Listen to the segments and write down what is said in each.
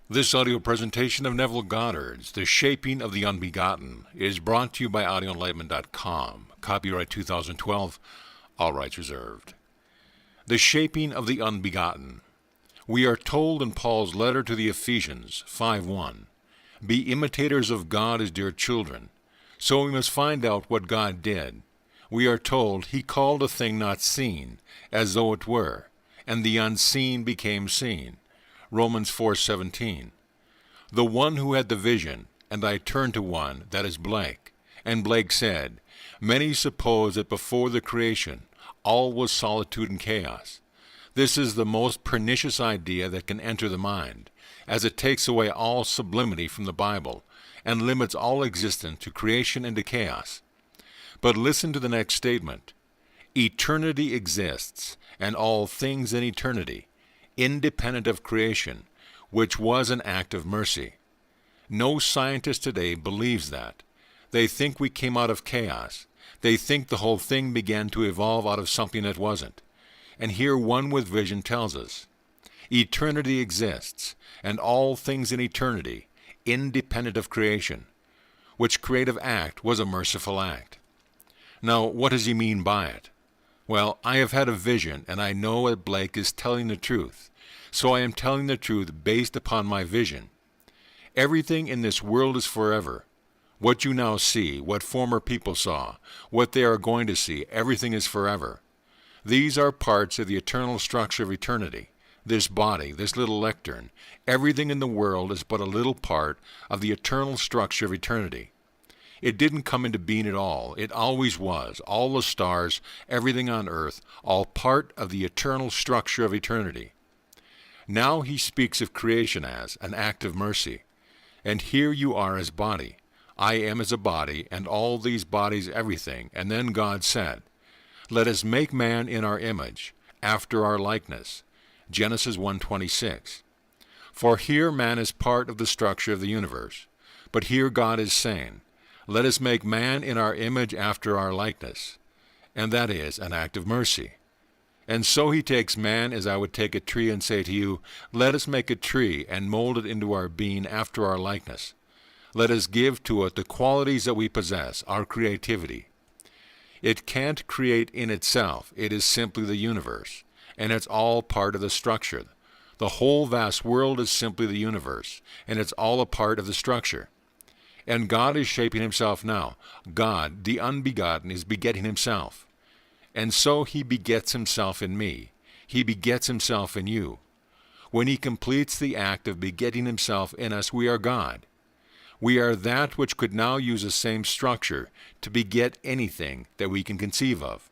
This audio presentation of Neville Goddard's The Shaping of the Unbegotten is brought to you by audioenlightenment.com. Copyright 2012, all rights reserved. The Shaping of the Unbegotten. We are told in Paul's letter to the Ephesians 5:1, "Be imitators of God as dear children." So we must find out what God did. We are told He called a thing not seen as though it were, and the unseen became seen. Romans 4:17. The one who had the vision, and I turned to one, that is Blake. And Blake said, "Many suppose that before the creation all was solitude and chaos." This is the most pernicious idea that can enter the mind, as it takes away all sublimity from the Bible and limits all existence to creation and to chaos. But listen to the next statement. Eternity exists, and all things in eternity, independent of creation, which was an act of mercy. No scientist today believes that. They think we came out of chaos. They think the whole thing began to evolve out of something that wasn't. And here one with vision tells us, eternity exists, and all things in eternity, independent of creation, which creative act was a merciful act. Now, what does he mean by it? Well, I have had a vision, and I know that Blake is telling the truth. So I am telling the truth based upon my vision. Everything in this world is forever. What you now see, what former people saw, what they are going to see, everything is forever. These are parts of the eternal structure of eternity. This body, this little lectern, everything in the world is but a little part of the eternal structure of eternity. It didn't come into being at all. It always was. All the stars, everything on earth, all part of the eternal structure of eternity. Now he speaks of creation as an act of mercy. And here you are as body. I am as a body, and all these bodies everything. And then God said, "Let us make man in our image, after our likeness." Genesis 1:26. For here man is part of the structure of the universe. But here God is saying, "Let us make man in our image after our likeness." And that is an act of mercy. And so he takes man as I would take a tree and say to you, "Let us make a tree and mold it into our being after our likeness. Let us give to it the qualities that we possess, our creativity." It can't create in itself. It is simply the universe, and it's all part of the structure. The whole vast world is simply the universe, and it's all a part of the structure. And God is shaping himself now. God, the Unbegotten, is begetting himself. And so he begets himself in me. He begets himself in you. When he completes the act of begetting himself in us, we are God. We are that which could now use the same structure to beget anything that we can conceive of.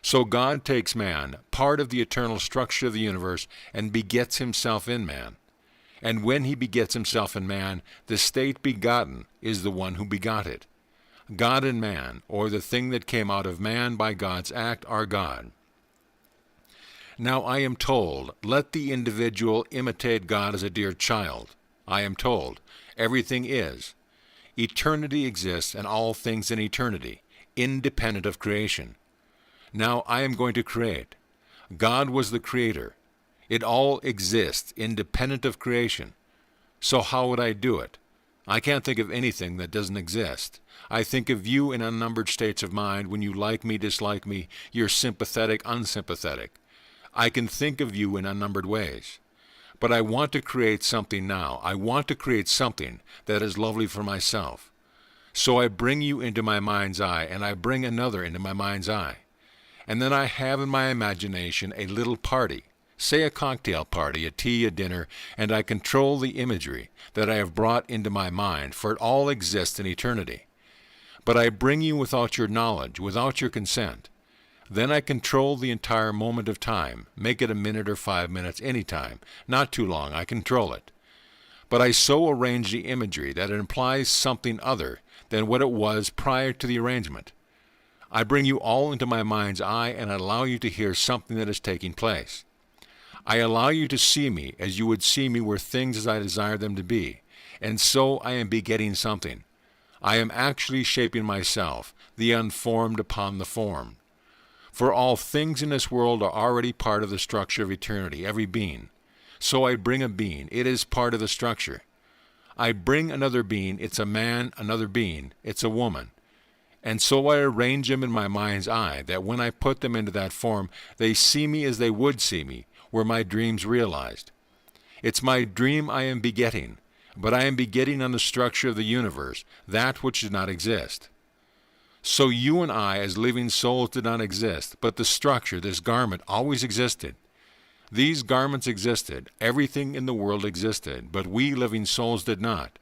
So God takes man, part of the eternal structure of the universe, and begets himself in man. And when he begets himself in man, the state begotten is the one who begot it. God and man, or the thing that came out of man by God's act, are God. Now I am told, let the individual imitate God as a dear child. I am told, everything is. Eternity exists, and all things in eternity, independent of creation. Now I am going to create. God was the creator. It all exists, independent of creation. So how would I do it? I can't think of anything that doesn't exist. I think of you in unnumbered states of mind when you like me, dislike me, you're sympathetic, unsympathetic. I can think of you in unnumbered ways. But I want to create something now. I want to create something that is lovely for myself. So I bring you into my mind's eye, and I bring another into my mind's eye. And then I have in my imagination a little party. Say a cocktail party, a tea, a dinner, and I control the imagery that I have brought into my mind, for it all exists in eternity. But I bring you without your knowledge, without your consent. Then I control the entire moment of time, make it a minute or 5 minutes, any time, not too long, I control it. But I so arrange the imagery that it implies something other than what it was prior to the arrangement. I bring you all into my mind's eye and allow you to hear something that is taking place. I allow you to see me as you would see me were things as I desire them to be, and so I am begetting something. I am actually shaping myself, the unformed upon the formed. For all things in this world are already part of the structure of eternity, every being. So I bring a being. It is part of the structure. I bring another being. It's a man, another being. It's a woman. And so I arrange them in my mind's eye that when I put them into that form, they see me as they would see me, were my dreams realized. It's my dream I am begetting, but I am begetting on the structure of the universe, that which did not exist. So you and I as living souls did not exist, but the structure, this garment, always existed. These garments existed, everything in the world existed, but we living souls did not.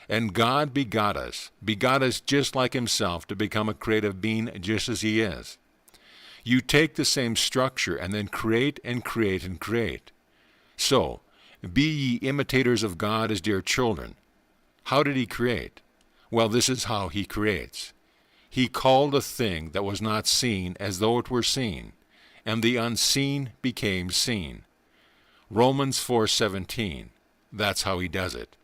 And God begot us just like himself to become a creative being just as he is. You take the same structure and then create and create and create. So, be ye imitators of God as dear children. How did he create? Well, this is how he creates. He called a thing that was not seen as though it were seen, and the unseen became seen. Romans 4:17. That's how he does it.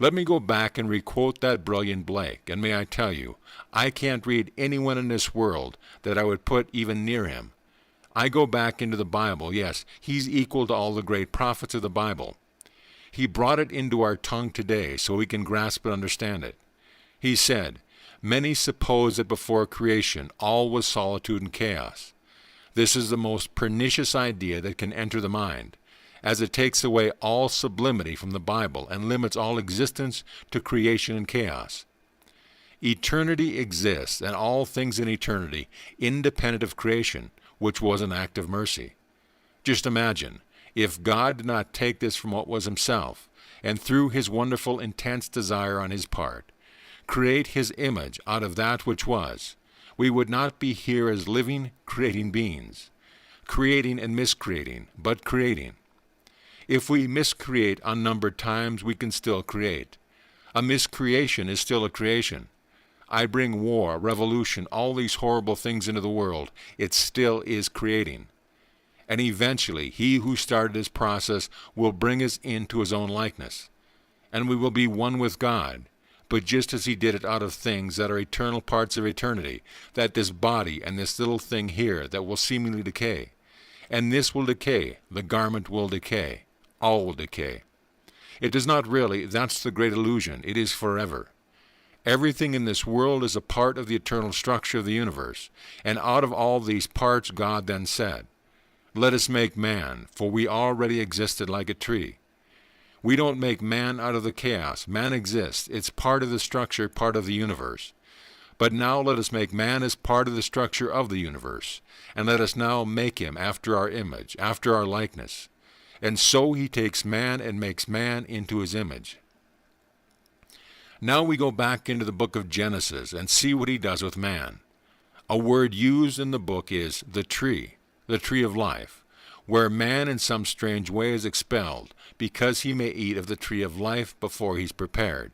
Let me go back and requote that brilliant Blake, and may I tell you, I can't read anyone in this world that I would put even near him. I go back into the Bible. Yes, he's equal to all the great prophets of the Bible. He brought it into our tongue today so we can grasp and understand it. He said, "Many suppose that before creation all was solitude and chaos." This is the most pernicious idea that can enter the mind, as it takes away all sublimity from the Bible and limits all existence to creation and chaos. Eternity exists, and all things in eternity, independent of creation, which was an act of mercy. Just imagine, if God did not take this from what was himself, and through his wonderful intense desire on his part, create his image out of that which was, we would not be here as living, creating beings, creating and miscreating, but creating. If we miscreate unnumbered times, we can still create. A miscreation is still a creation. I bring war, revolution, all these horrible things into the world. It still is creating. And eventually, he who started this process will bring us into his own likeness. And we will be one with God, but just as he did it out of things that are eternal parts of eternity, that this body and this little thing here that will seemingly decay. And this will decay, the garment will decay. All will decay. It does not really, that's the great illusion, it is forever. Everything in this world is a part of the eternal structure of the universe, and out of all these parts God then said, "Let us make man, for we already existed like a tree." We don't make man out of the chaos. Man exists. It's part of the structure, part of the universe. But now let us make man as part of the structure of the universe, and let us now make him after our image, after our likeness. And so he takes man and makes man into his image. Now we go back into the book of Genesis and see what he does with man. A word used in the book is the tree of life, where man in some strange way is expelled because he may eat of the tree of life before he's prepared.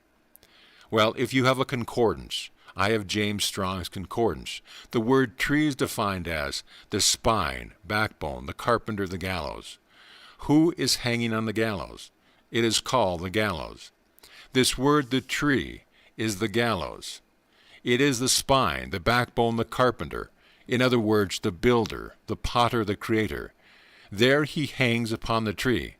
Well, if you have a concordance, I have James Strong's concordance. The word tree is defined as the spine, backbone, the carpenter, the gallows. Who is hanging on the gallows? It is called the gallows. This word, the tree, is the gallows. It is the spine, the backbone, the carpenter. In other words, the builder, the potter, the creator. There he hangs upon the tree.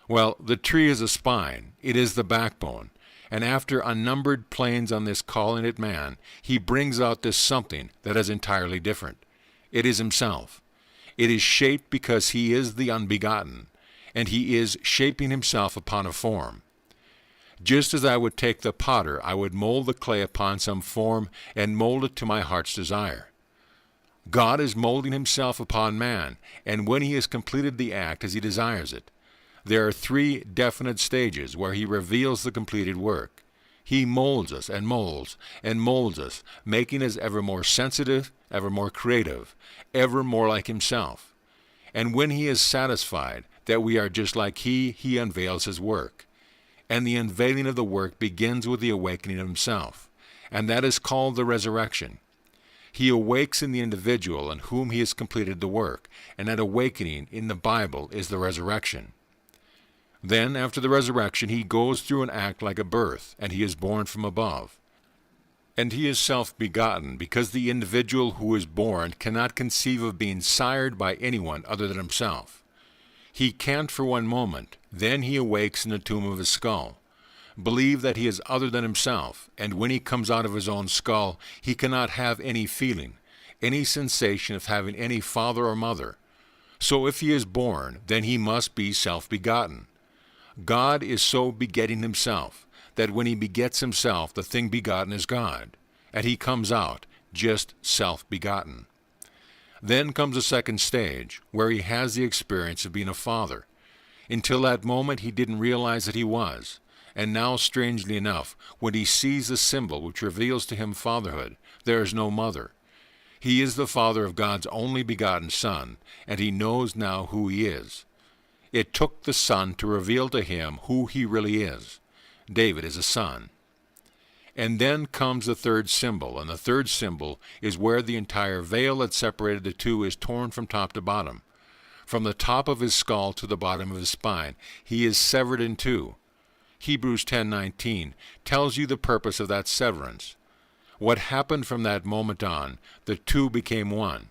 Well, the tree is a spine. It is the backbone. And after unnumbered planes on this calling it man, he brings out this something that is entirely different. It is himself. It is shaped because he is the unbegotten, and he is shaping himself upon a form. Just as I would take the potter, I would mold the clay upon some form and mold it to my heart's desire. God is molding himself upon man, and when he has completed the act as he desires it, there are 3 definite stages where he reveals the completed work. He molds us and molds us, making us ever more sensitive, ever more creative, ever more like himself. And when he is satisfied that we are just like he unveils his work. And the unveiling of the work begins with the awakening of himself, and that is called the resurrection. He awakes in the individual in whom he has completed the work, and that awakening in the Bible is the resurrection. Then, after the resurrection, he goes through an act like a birth, and he is born from above. And he is self-begotten, because the individual who is born cannot conceive of being sired by anyone other than himself. He can't for one moment. Then he awakes in the tomb of his skull. Believe that he is other than himself, and when he comes out of his own skull, he cannot have any feeling, any sensation of having any father or mother. So if he is born, then he must be self-begotten. God is so begetting himself, that when he begets himself, the thing begotten is God, and he comes out just self-begotten. Then comes a second stage, where he has the experience of being a father. Until that moment he didn't realize that he was, and now, strangely enough, when he sees the symbol which reveals to him fatherhood, there is no mother. He is the father of God's only begotten Son, and he knows now who he is. It took the Son to reveal to him who he really is. David is a son. And then comes the third symbol, and the third symbol is where the entire veil that separated the two is torn from top to bottom. From the top of his skull to the bottom of his spine, he is severed in two. Hebrews 10:19 tells you the purpose of that severance. What happened from that moment on, the two became one.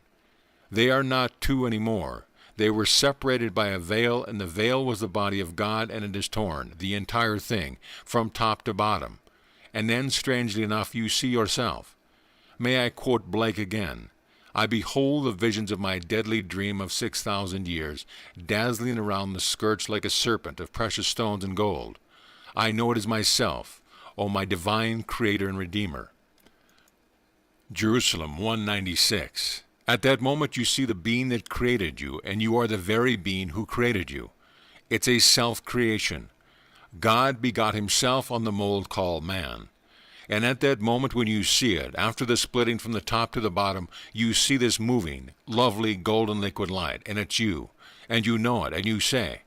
They are not two anymore. They were separated by a veil, and the veil was the body of God, and it is torn, the entire thing, from top to bottom. And then, strangely enough, you see yourself. May I quote Blake again? I behold the visions of my deadly dream of 6,000 years, dazzling around the skirts like a serpent of precious stones and gold. I know it is myself, O my divine Creator and Redeemer. Jerusalem 196. At that moment you see the being that created you, and you are the very being who created you. It's a self-creation. God begot himself on the mold called man. And at that moment when you see it, after the splitting from the top to the bottom, you see this moving, lovely golden liquid light, and it's you. And you know it, and you say,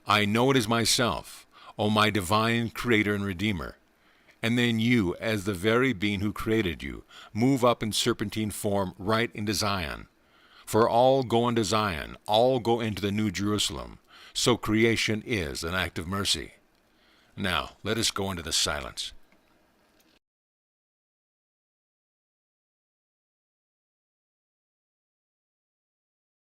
I know it is myself, O my divine Creator and Redeemer. And then you, as the very being who created you, move up in serpentine form right into Zion. For all go into Zion, all go into the New Jerusalem. So creation is an act of mercy. Now, let us go into the silence.